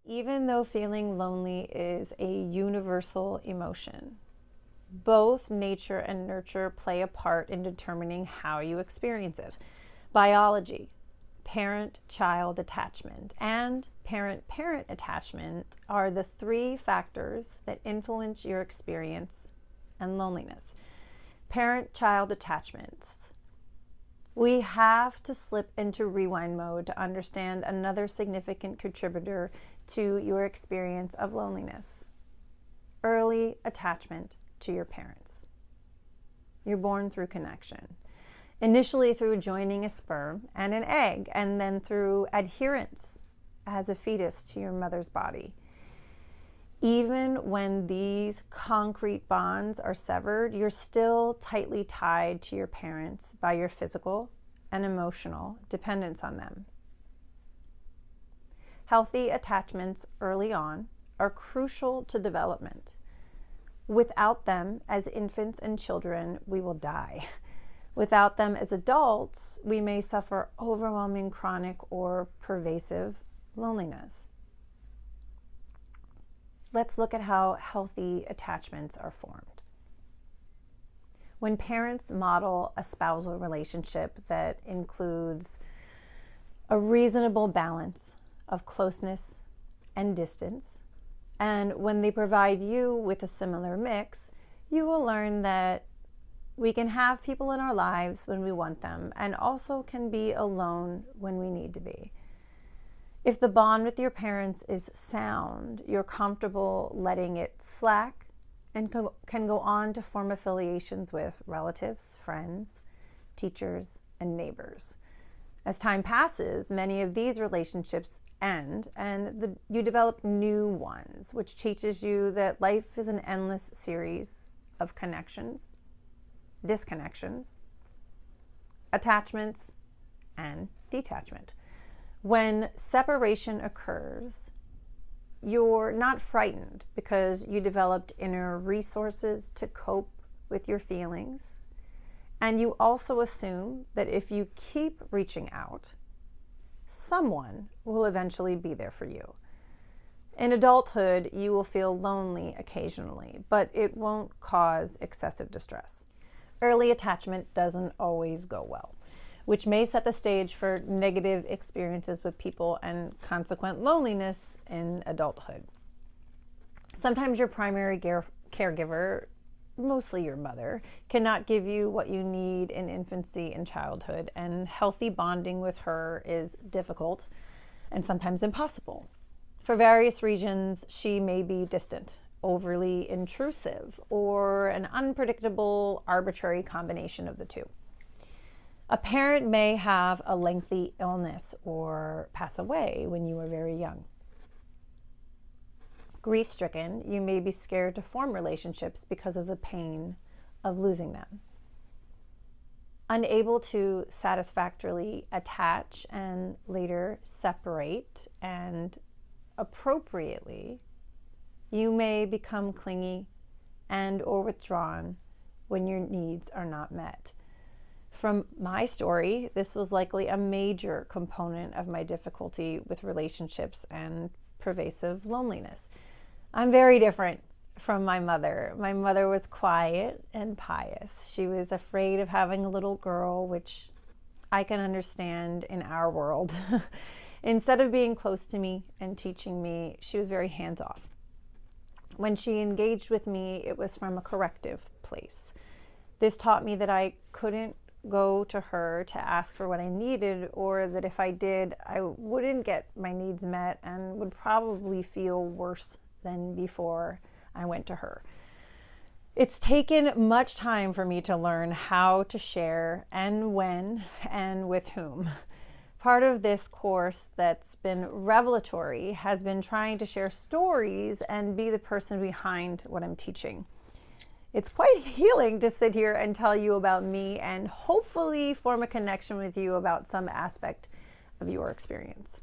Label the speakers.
Speaker 1: Even though feeling lonely is a universal emotion, both nature and nurture play a part in determining how you experience it. Biology, parent-child attachment, and parent-parent attachment are the three factors that influence your experience and loneliness. Parent-child attachments. We have to slip into rewind mode to understand another significant contributor to your experience of loneliness. Early attachment to your parents. You're born through connection. Initially through joining a sperm and an egg, and then through adherence as a fetus to your mother's body. Even when these concrete bonds are severed, you're still tightly tied to your parents by your physical and emotional dependence on them. Healthy attachments early on are crucial to development. Without them, as infants and children, we will die. Without them as adults, we may suffer overwhelming chronic or pervasive loneliness. Let's look at how healthy attachments are formed. When parents model a spousal relationship that includes a reasonable balance of closeness and distance, and when they provide you with a similar mix, you will learn that we can have people in our lives when we want them, and also can be alone when we need to be. If the bond with your parents is sound, you're comfortable letting it slack and can go on to form affiliations with relatives, friends, teachers, and neighbors. As time passes, many of these relationships end, and you develop new ones, which teaches you that life is an endless series of connections, disconnections, attachments, and detachment. When separation occurs, you're not frightened because you developed inner resources to cope with your feelings. And you also assume that if you keep reaching out, someone will eventually be there for you. In adulthood, you will feel lonely occasionally, but it won't cause excessive distress. Early attachment doesn't always go well, which may set the stage for negative experiences with people and consequent loneliness in adulthood. Sometimes your primary caregiver, mostly your mother, cannot give you what you need in infancy and childhood, and healthy bonding with her is difficult and sometimes impossible. For various reasons, she may be distant, overly intrusive, or an unpredictable, arbitrary combination of the two. A parent may have a lengthy illness or pass away when you were very young. Grief-stricken, you may be scared to form relationships because of the pain of losing them. Unable to satisfactorily attach and later separate and appropriately, you may become clingy and or withdrawn when your needs are not met. From my story, this was likely a major component of my difficulty with relationships and pervasive loneliness. I'm very different from my mother. My mother was quiet and pious. She was afraid of having a little girl, which I can understand in our world. Instead of being close to me and teaching me, she was very hands-off. When she engaged with me, it was from a corrective place. This taught me that I couldn't go to her to ask for what I needed, or that if I did, I wouldn't get my needs met and would probably feel worse than before I went to her. It's taken much time for me to learn how to share, and when and with whom. Part of this course that's been revelatory has been trying to share stories and be the person behind what I'm teaching. It's quite healing to sit here and tell you about me and hopefully form a connection with you about some aspect of your experience.